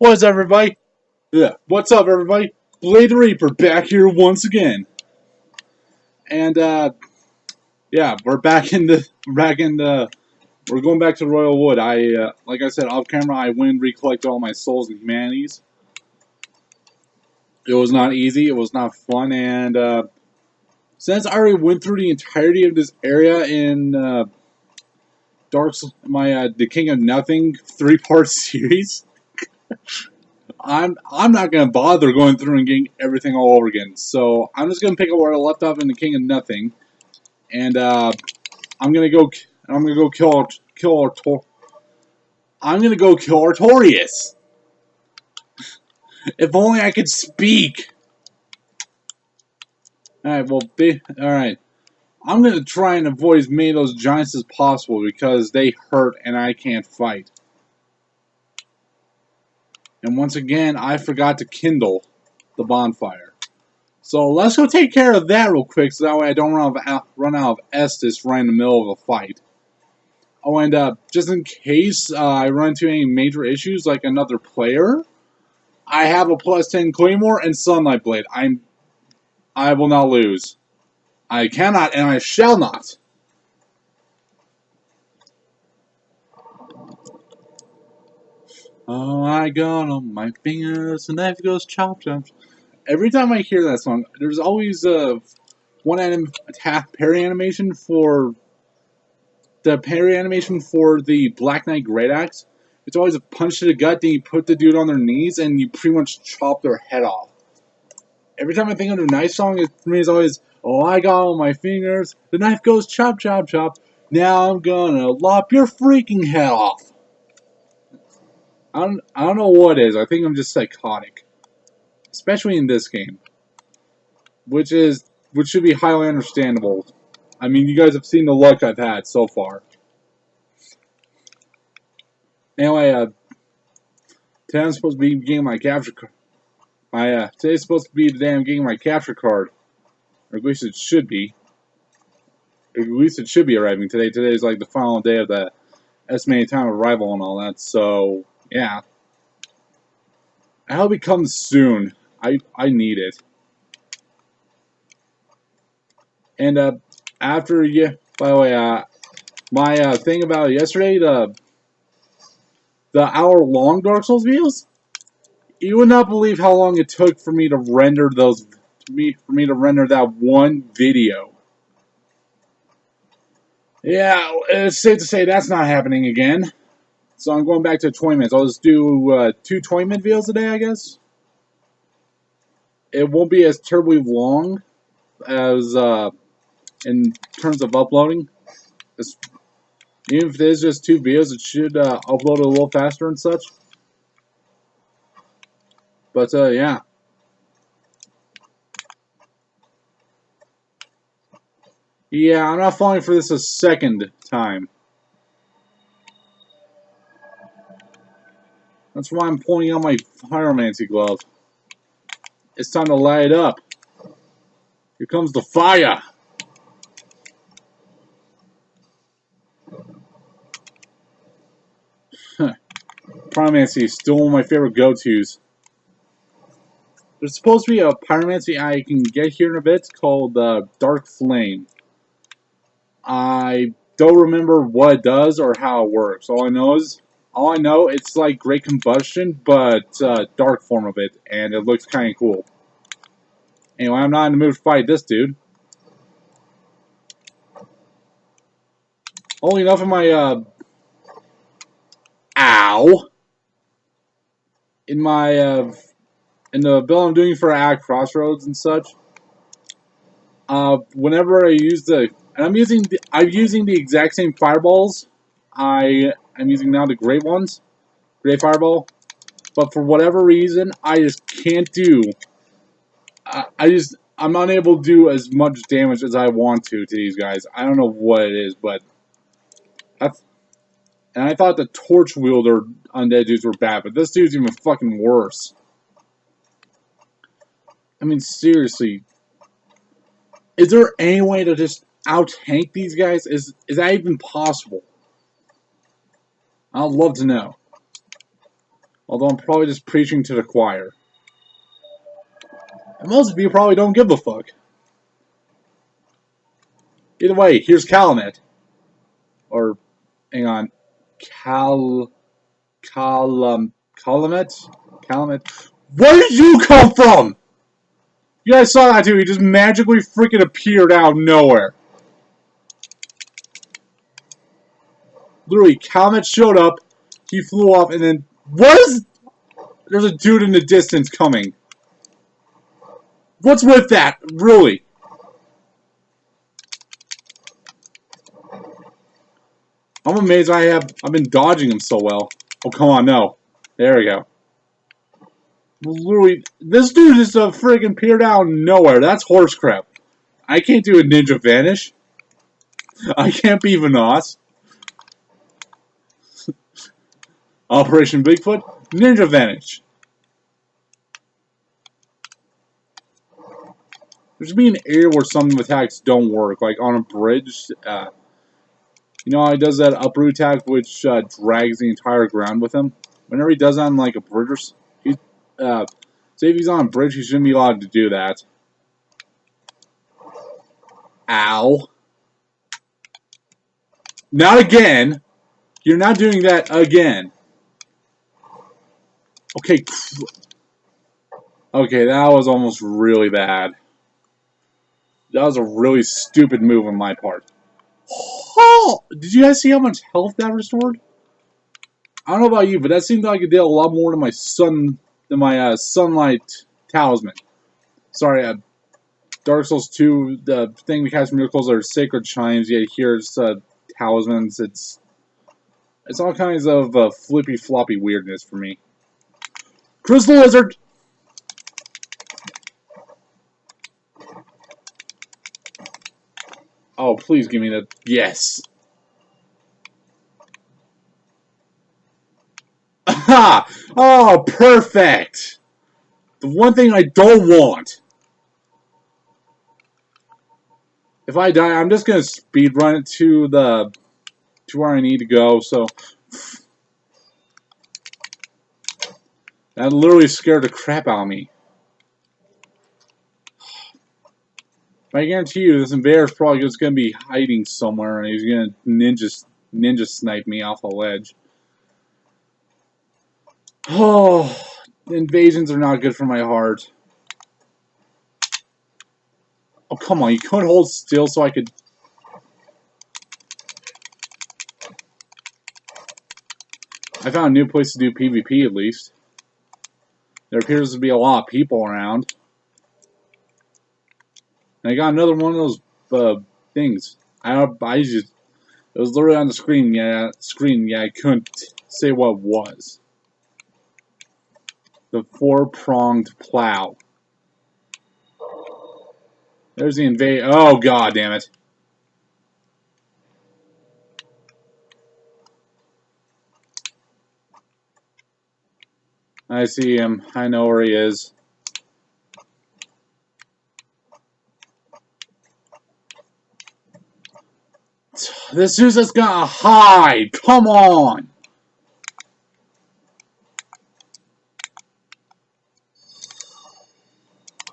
What's up, everybody? Yeah, what's up, everybody? Blade the Reaper back here once again, and yeah, we're going back to Royal Wood. Like I said off camera, I went and recollected all my souls and humanities. It was not easy. It was not fun, and since I already went through the entirety of this area in the King of Nothing 3-part series. I'm not gonna bother going through and getting everything all over again. So I'm just gonna pick up where I left off in the King of Nothing, and I'm gonna go kill Artorias. If only I could speak. All right, well, all right. I'm gonna try and avoid as many of those giants as possible because they hurt and I can't fight. And once again, I forgot to kindle the bonfire. So let's go take care of that real quick so that way I don't run out of Estus right in the middle of a fight. Oh, and just in case I run into any major issues like another player, I have a +10 Claymore and Sunlight Blade. I will not lose. I cannot and I shall not. Oh, I got on my fingers, the knife goes chop chop. Every time I hear that song, there's always one parry animation for the Black Knight Great Axe. It's always a punch to the gut, then you put the dude on their knees, and you pretty much chop their head off. Every time I think of the knife song, for me it's always, oh, I got on my fingers, the knife goes chop chop chop, now I'm gonna lop your freaking head off. I don't know what it is. I think I'm just psychotic, especially in this game, which should be highly understandable. I mean, you guys have seen the luck I've had so far. Anyway, today I'm supposed to be getting my capture card. Today's supposed to be the day I'm getting my capture card, or at least it should be. At least it should be arriving today. Today is like the final day of the estimated time of arrival and all that. So yeah, I hope it comes soon. I need it. And after by the way, my thing about yesterday, the hour-long Dark Souls videos, you would not believe how long it took for me to render that one video. Yeah, it's safe to say that's not happening again. So I'm going back to 20 minutes. I'll just do 2 20-minute videos a day, I guess. It won't be as terribly long as in terms of uploading. Even if it is just 2 videos, it should upload a little faster and such. But yeah. Yeah, I'm not falling for this a second time. That's why I'm pulling out my Pyromancy glove. It's time to light it up. Here comes the fire. Pyromancy is still one of my favorite go-tos. There's supposed to be a Pyromancy I can get here in a bit called Dark Flame. I don't remember what it does or how it works. All I know it's like Great Combustion, but dark form of it, and it looks kind of cool. Anyway, I'm not in the mood to fight this dude. Only enough of my ow in my in the build I'm doing for Act Crossroads and such. Whenever I use I'm using the exact same fireballs I'm using now, the great ones, Great Fireball, but for whatever reason I just can't do. I'm unable to do as much damage as I want to these guys. I don't know what it is, but and I thought the torch wielder undead dudes were bad, but this dude's even fucking worse. I mean, seriously, is there any way to just out-tank these guys? Is that even possible? I'd love to know. Although I'm probably just preaching to the choir. And most of you probably don't give a fuck. Either way, here's Calumet. Or, hang on. Calumet? Calumet? Where did you come from? You guys saw that too. He just magically freaking appeared out of nowhere. Literally, Calumet showed up. He flew off and then... What is... There's a dude in the distance coming. What's with that? Really? I'm amazed I've been dodging him so well. Oh, come on, no. There we go. Literally, this dude just freaking appeared out of nowhere. That's horse crap. I can't do a ninja vanish. I can't be Vanoss. Operation Bigfoot, ninja vanish. There should be an area where some attacks don't work, like on a bridge. You know how he does that uproot attack, which drags the entire ground with him? Whenever he does that on like a bridge, say if he's on a bridge, he shouldn't be allowed to do that. Ow. Not again. You're not doing that again. Okay. Okay, that was almost really bad. That was a really stupid move on my part. Oh! Did you guys see how much health that restored? I don't know about you, but that seemed like it did a lot more to my sunlight talisman. Sorry, Dark Souls 2, the thing that casts miracles are sacred chimes, yet here it's talismans. It's all kinds of flippy floppy weirdness for me. Crystal Lizard! Oh, please give me that. Yes! Aha! Oh, perfect! The one thing I don't want. If I die, I'm just gonna speed run it to where I need to go, so that literally scared the crap out of me. I guarantee you this invader is probably just gonna be hiding somewhere and he's gonna ninja snipe me off a ledge. Oh, invasions are not good for my heart. Oh, come on, you couldn't hold still so I could... I found a new place to do PvP, at least. There appears to be a lot of people around. And I got another one of those things. It was literally on the screen, yeah, I couldn't say what it was. The four-pronged plow. There's the invade. Oh, god damn it. I see him. I know where he is. This dude's just gonna hide. Come on.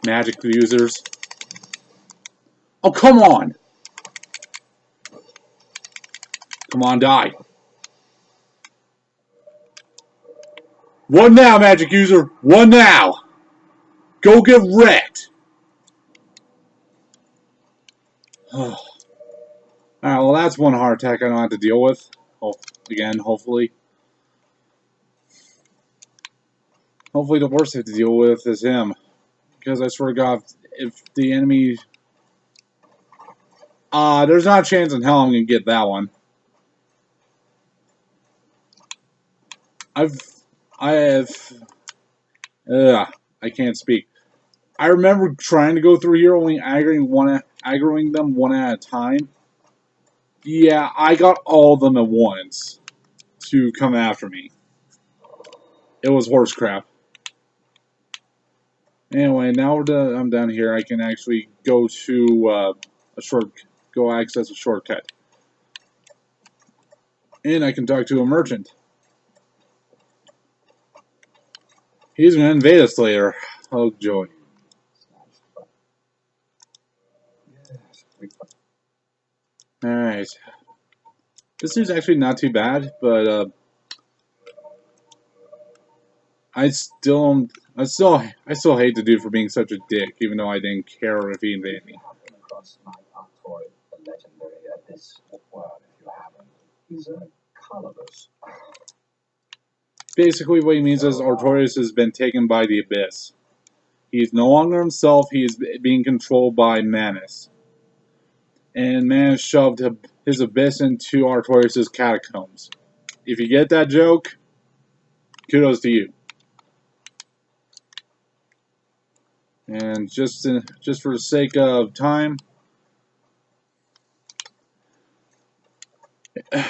Magic users. Oh, come on. Come on, die. One now, magic user. One now. Go get wrecked. Alright, well that's one heart attack I don't have to deal with. Again, hopefully. Hopefully the worst I have to deal with is him. Because I swear to God, if the enemy... there's not a chance in hell I'm going to get that one. I can't speak. I remember trying to go through here, only aggroing them one at a time. Yeah, I got all of them at once to come after me. It was horse crap. Anyway, now I'm down here, I can actually go to access a shortcut. And I can talk to a merchant. He's going to invade us later. Oh, joy. Alright. This dude's actually not too bad, but I still hate the dude for being such a dick, even though I didn't care if he invaded me. Basically, what he means is Artorias has been taken by the Abyss. He's no longer himself, he is being controlled by Manus. And Manus shoved his Abyss into Artorias' catacombs. If you get that joke, kudos to you. And just for the sake of time,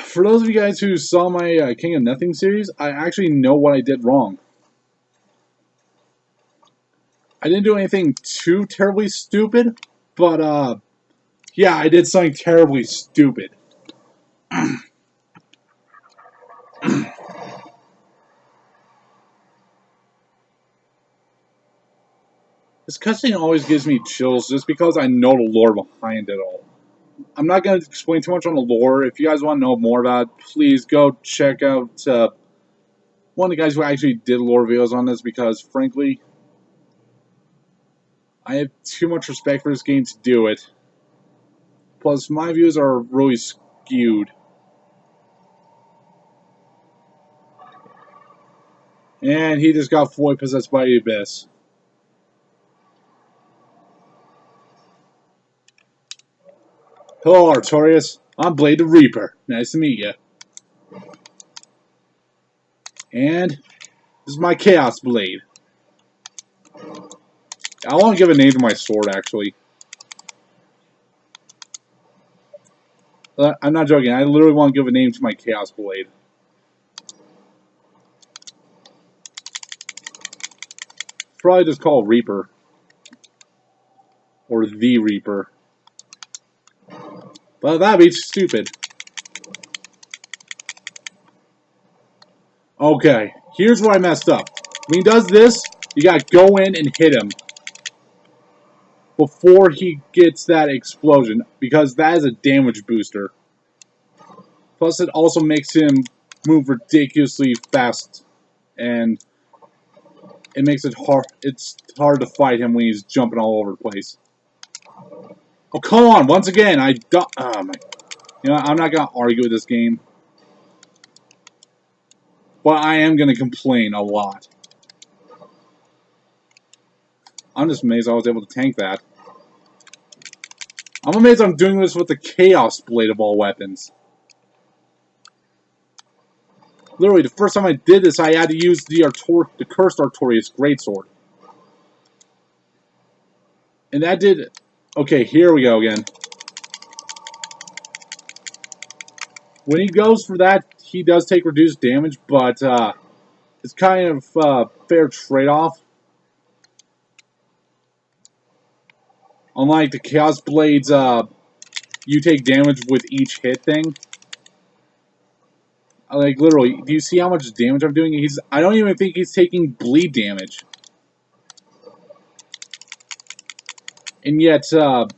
for those of you guys who saw my King of Nothing series, I actually know what I did wrong. I didn't do anything too terribly stupid, but yeah, I did something terribly stupid. This cutscene always gives me chills just because I know the lore behind it all. I'm not going to explain too much on the lore. If you guys want to know more about it, please go check out one of the guys who actually did lore videos on this, because frankly, I have too much respect for this game to do it. Plus, my views are really skewed. And he just got fully possessed by the Abyss. Hello, Artorias. I'm Blade the Reaper. Nice to meet you. And this is my Chaos Blade. I want to give a name to my sword, actually. I'm not joking. I literally want to give a name to my Chaos Blade. Probably just call it Reaper. Or the Reaper. But that'd be stupid. Okay, here's where I messed up. When he does this, you gotta go in and hit him before he gets that explosion, because that is a damage booster. Plus, it also makes him move ridiculously fast, and it makes it hard. It's hard to fight him when he's jumping all over the place. Oh, come on! Once again, I don't. Oh my. You know, I'm not gonna argue with this game, but I am gonna complain a lot. I'm just amazed I was able to tank that. I'm amazed I'm doing this with the Chaos Blade of all weapons. Literally, the first time I did this, I had to use the Cursed Artorias Greatsword. And that did... Okay, here we go again. When he goes for that, he does take reduced damage, but it's kind of a fair trade-off. Unlike the Chaos Blades, you take damage with each hit thing. Like, literally, do you see how much damage I'm doing? I don't even think he's taking bleed damage. And yet, I'm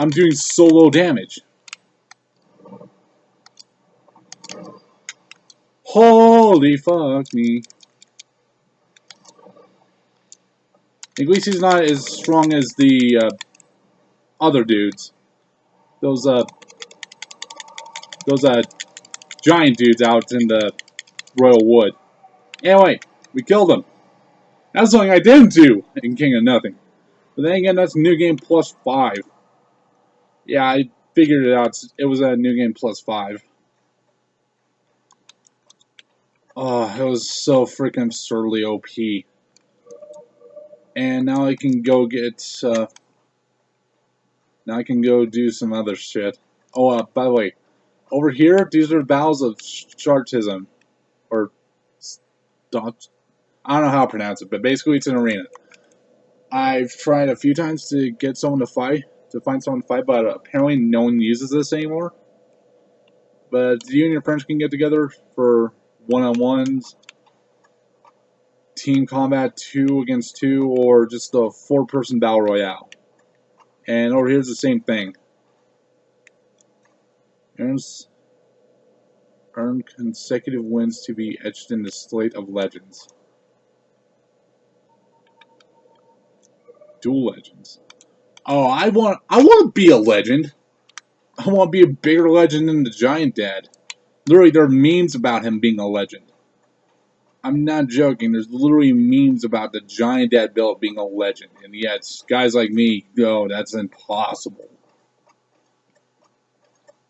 doing so low damage. Holy fuck me. At least he's not as strong as the other dudes. Those giant dudes out in the Royal Wood. Anyway, we killed them. That's something I didn't do in King of Nothing. But then again, that's New Game Plus 5. Yeah, I figured it out. It was a New Game Plus 5. Oh, it was so freaking absurdly OP. And now I can go get... now I can go do some other shit. Oh, by the way, over here, these are the battles of Chartism. Or... I don't know how to pronounce it, but basically it's an arena. I've tried a few times to get someone to fight, to find someone to fight, but apparently no one uses this anymore. But you and your friends can get together for one-on-ones, team combat 2 against 2, or just a 4-person battle royale. And over here's the same thing. Earn consecutive wins to be etched in the slate of legends. Dual legends. Oh, I want to be a legend. I want to be a bigger legend than the Giant Dad. Literally, there are memes about him being a legend. I'm not joking. There's literally memes about the Giant Dad build being a legend. And yet, guys like me go, that's impossible.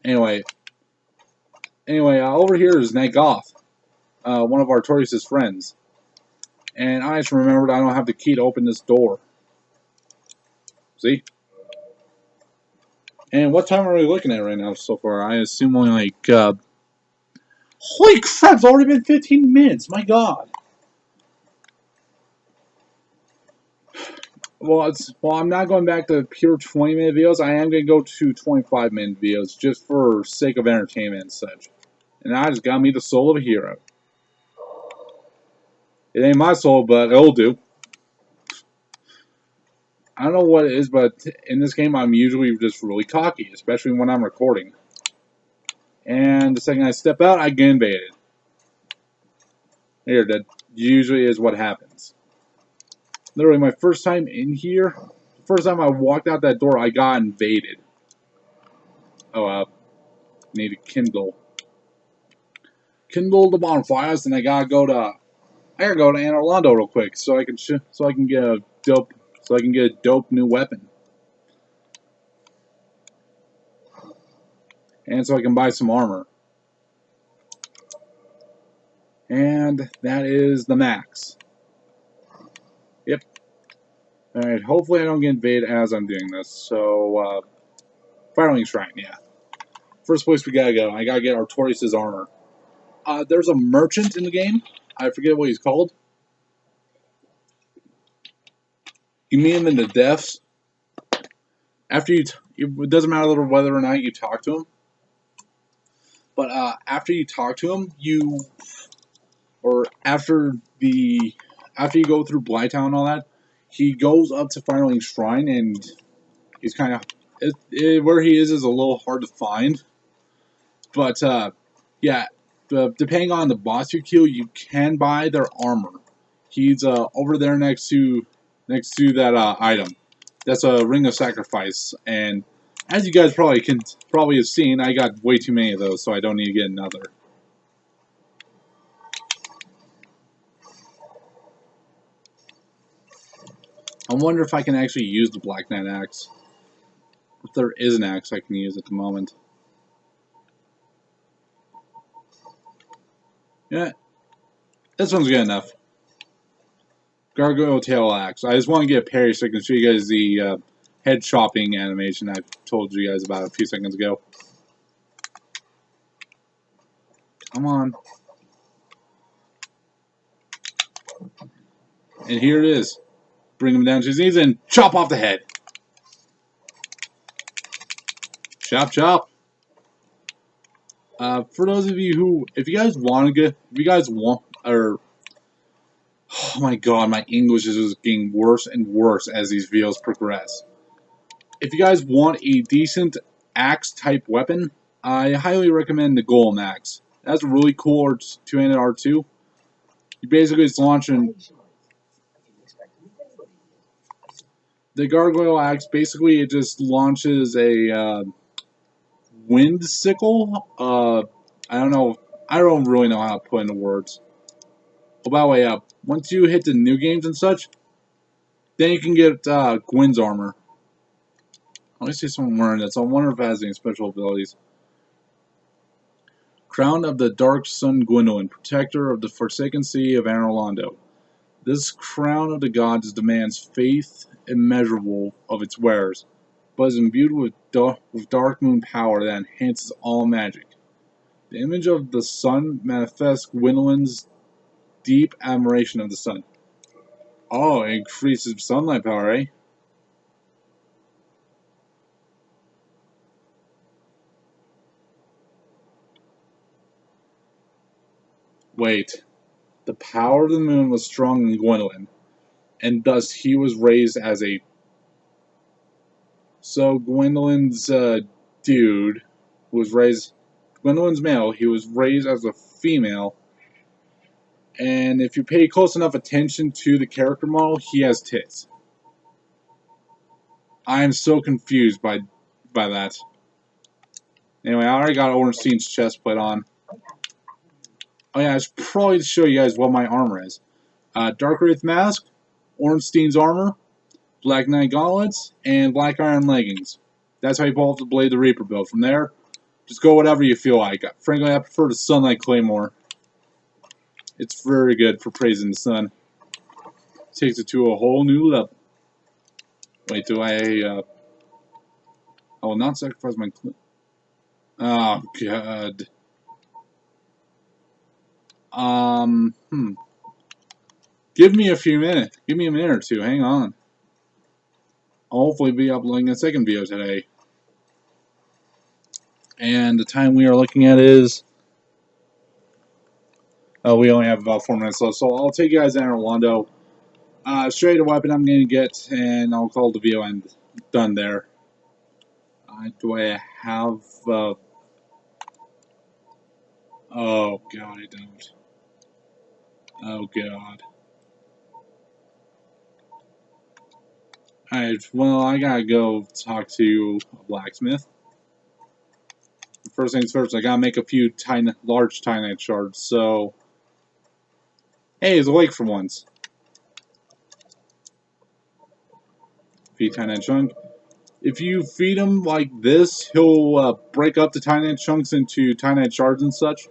Anyway, over here is Night Goth, one of Artorias' friends. And I just remembered I don't have the key to open this door. See? And what time are we looking at right now so far? I assume only like, holy crap, it's already been 15 minutes, my god. Well, I'm not going back to pure 20-minute videos. I am going to go to 25-minute videos just for sake of entertainment and such. And I just got me the soul of a hero. It ain't my soul, but it'll do. I don't know what it is, but in this game I'm usually just really cocky, especially when I'm recording. And the second I step out, I get invaded. Here, that usually is what happens. Literally, my first time in here, the first time I walked out that door, I got invaded. Oh, need to kindle the bonfires, and I gotta go to Anor Londo real quick, so I can get a dope new weapon, and so I can buy some armor. And that is the max. Yep. Alright, hopefully I don't get invaded as I'm doing this. So, Firelink Shrine, yeah. First place we gotta go. I gotta get Artorias' armor. There's a merchant in the game. I forget what he's called. You meet him in the depths. After it doesn't matter whether or not you talk to him. But after you talk to him, after you go through Blighttown and all that, he goes up to Firelink Shrine, and he's kind of where he is a little hard to find. But yeah, depending on the boss you kill, you can buy their armor. He's over there next to that item. That's a Ring of Sacrifice, and as you guys probably have seen, I got way too many of those, so I don't need to get another. I wonder if I can actually use the Black Knight Axe. If there is an axe I can use at the moment. Yeah, this one's good enough. Gargoyle Tail Axe. I just want to get a parry so I can show you guys the head chopping animation I told you guys about a few seconds ago. Come on. And here it is. Bring him down to his knees and chop off the head. Chop, chop. For those of you who, if you guys want, oh my god, my English is just getting worse and worse as these videos progress. If you guys want a decent axe-type weapon, I highly recommend the Golem Axe. That's a really cool two-handed R2. You basically just launch the Gargoyle Axe, basically it just launches a wind sickle. I don't really know how to put into words. Oh, by the way, once you hit the new games and such, then you can get Gwyn's armor. Let me see someone wearing this. I wonder if it has any special abilities. Crown of the Dark Sun Gwendolyn, protector of the Forsaken City of Anor Londo. This crown of the gods demands faith immeasurable of its wearers, but is imbued with dark moon power that enhances all magic. The image of the sun manifests Gwendolyn's deep admiration of the sun. Oh, it increases sunlight power, eh? Wait. The power of the moon was strong in Gwendolyn, and thus he was raised as a... So Gwendolyn's dude, who was raised... Gwendolyn's male, he was raised as a female, and if you pay close enough attention to the character model, he has tits. I am so confused by that. Anyway, I already got Ornstein's chest plate on. Oh yeah, I should probably show you guys what my armor is. Dark Wraith Mask, Ornstein's armor, Black Knight gauntlets, and Black Iron leggings. That's how you pull off the Blade the Reaper build. From there, just go whatever you feel like. Frankly, I prefer the Sunlight Claymore. It's very good for praising the sun. Takes it to a whole new level. Wait, do I, I will not sacrifice my... Oh, God. Give me a few minutes. Give me a minute or two. Hang on. I'll hopefully be uploading a second video today. And the time we are looking at is... Oh, we only have about 4 minutes left, so I'll take you guys in Orlando. Straight a weapon I'm going to get, and I'll call the video and done there. Do I have... Oh, God, I don't. Oh, God. Alright, well, I gotta go talk to a blacksmith. First things first, I gotta make a few large Titanite shards, so... Hey, he's awake for once. Feed Titanite chunk. If you feed him like this, he'll break up the Titanite chunks into Titanite shards and such.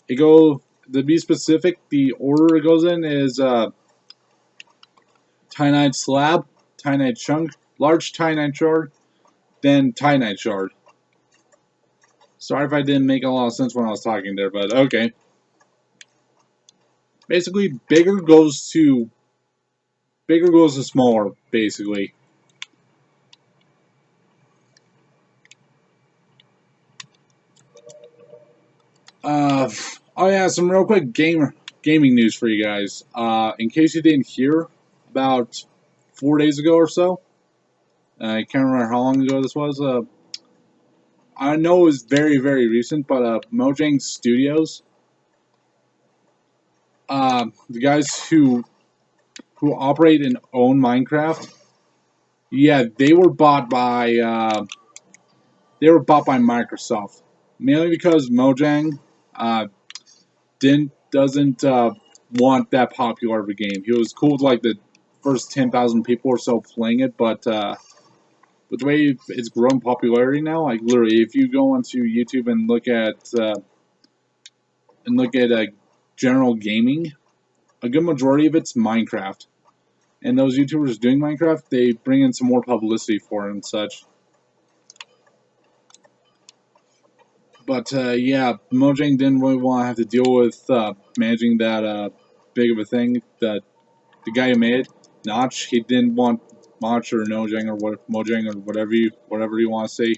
To be specific, the order it goes in is Titanite slab, Titanite chunk, large Titanite shard, then Titanite shard. Sorry if I didn't make a lot of sense when I was talking there, but okay. Basically, bigger goes to smaller, basically. Oh yeah, some real quick gaming news for you guys. In case you didn't hear, about 4 days ago or so, I can't remember how long ago this was. I know it was very, very recent, but Mojang Studios, the guys who operate and own Minecraft, yeah, they were bought by Microsoft, mainly because Mojang doesn't want that popular of a game. He was cool with like the first 10,000 people or so playing it, but with the way it's grown popularity now, like literally, if you go onto YouTube and look at general gaming, a good majority of it's Minecraft. And those YouTubers doing Minecraft, they bring in some more publicity for it and such. But yeah, Mojang didn't really want to have to deal with managing that big of a thing. The guy who made it, Notch, he didn't want Notch or Mojang or whatever you want to say.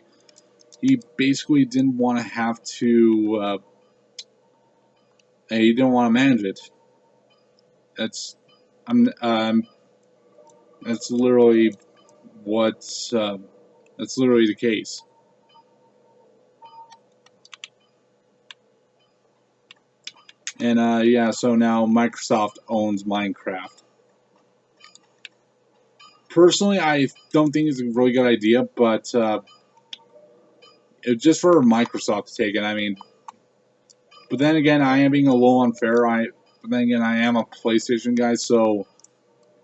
He basically didn't want to have to. He didn't want to manage it. That's literally that's literally the case. And yeah, so now Microsoft owns Minecraft. Personally, I don't think it's a really good idea, but just for Microsoft to take it, I mean. But then again, I am being a little unfair. But then again, I am a PlayStation guy, so,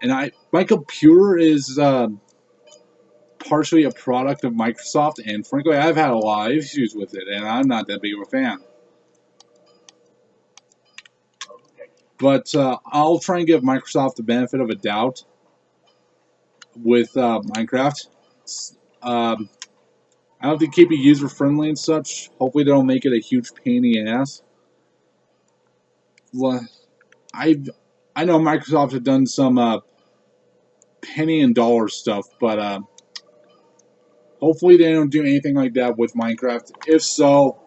and my computer is partially a product of Microsoft, and frankly, I've had a lot of issues with it, and I'm not that big of a fan. But I'll try and give Microsoft the benefit of a doubt with Minecraft. I have to keep it user friendly and such. Hopefully, they don't make it a huge pain in the ass. Well, I know Microsoft have done some penny and dollar stuff, but hopefully they don't do anything like that with Minecraft. If so,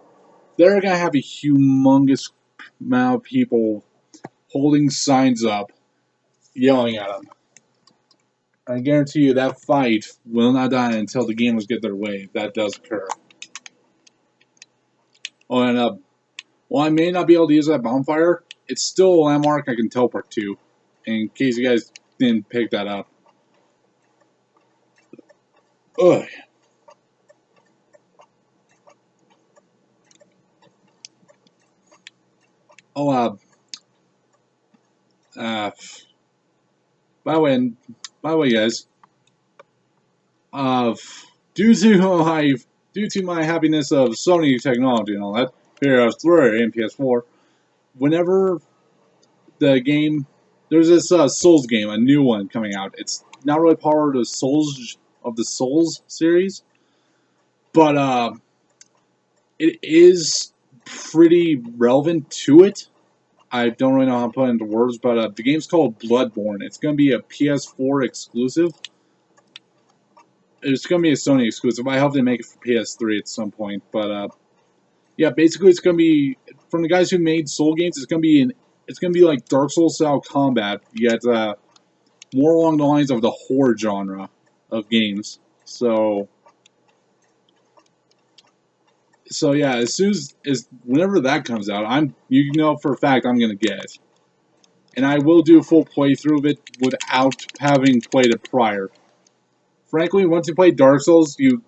they're gonna have a humongous amount of people holding signs up, yelling at them. I guarantee you that fight will not die until the gamers get their way, if that does occur. Oh, and while I may not be able to use that bonfire, it's still a landmark I can teleport to, in case you guys didn't pick that up. Ugh. Oh, by the way, guys, due to my happiness of Sony technology and all that, PS3 and PS4, whenever the game, there's this Souls game, a new one coming out. It's not really part of the Souls series, but it is pretty relevant to it. I don't really know how to put it into words, but the game's called Bloodborne. It's going to be a PS4 exclusive. It's going to be a Sony exclusive. I hope they make it for PS3 at some point. But yeah, basically it's going to be from the guys who made Soul games. It's going to be like Dark Souls style combat, yet more along the lines of the horror genre of games. So yeah, as soon as whenever that comes out, you know for a fact I'm gonna get it, and I will do a full playthrough of it without having played it prior. Frankly, once you play Dark Souls, you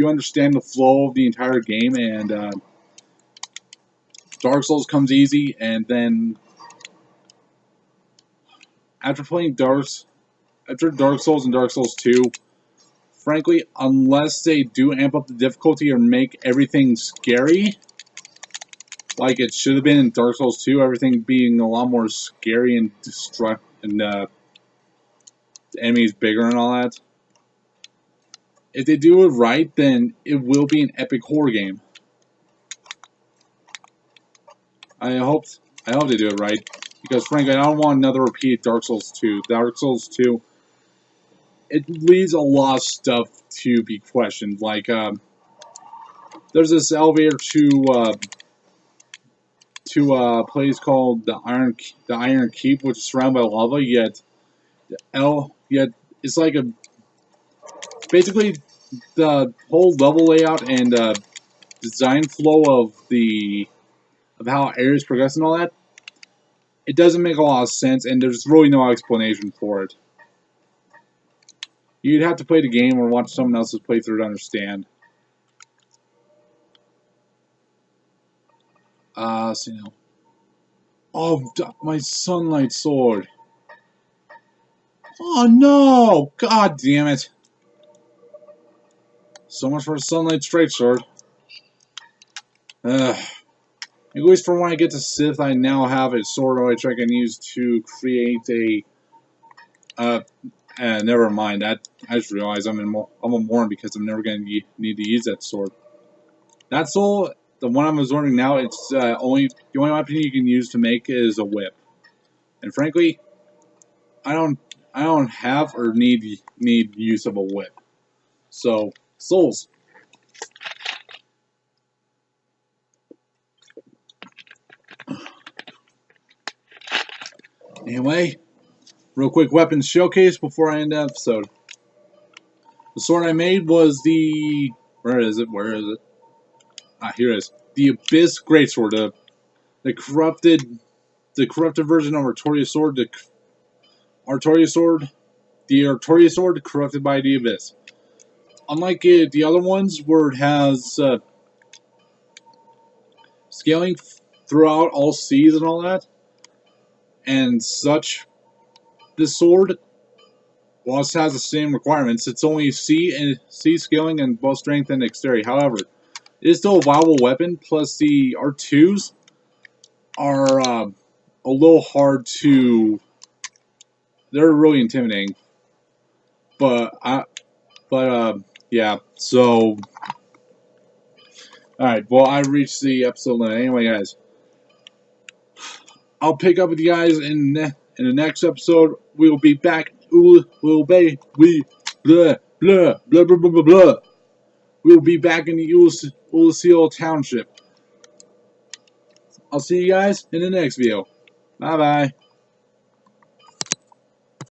understand the flow of the entire game, and Dark Souls comes easy. And then after playing Dark Souls and Dark Souls 2. Frankly, unless they do amp up the difficulty or make everything scary, like it should have been in Dark Souls 2, everything being a lot more scary and the enemies bigger and all that. If they do it right, then it will be an epic horror game. I hope they do it right, because frankly, I don't want another repeat Dark Souls 2. Dark Souls 2. It leaves a lot of stuff to be questioned. Like, there's this elevator to a place called the Iron Keep, which is surrounded by lava. Yet it's like basically the whole level layout and design flow of how areas progress and all that. It doesn't make a lot of sense, and there's really no explanation for it. You'd have to play the game or watch someone else's playthrough to understand. So you know. Oh, my Sunlight Sword. Oh no! God damn it. So much for a Sunlight Straight Sword. At least for when I get to Sith, I now have a sword which I can use to create a... never mind. I just realized I'm a moron because I'm never going to need to use that sword. That soul, the one I'm absorbing now, it's the only weapon you can use to make is a whip. And frankly, I don't have or need use of a whip. So, souls. Anyway, real quick weapons showcase before I end the episode. The sword I made was the... Where is it? Ah, here it is. The Abyss Greatsword. The corrupted version of Artorias Sword. The Artorias Sword corrupted by the Abyss. Unlike the other ones where it has scaling throughout all seas and all that, and such, this sword, while it has the same requirements, it's only C scaling and both strength and dexterity. However, it is still a viable weapon, plus the R2s are a little hard to... They're really intimidating. Yeah, so... Alright, well, I reached the episode limit. Anyway, guys, I'll pick up with you guys in the next episode. We'll be back. We'll be back in the Ulysses Township. I'll see you guys in the next video. Bye bye.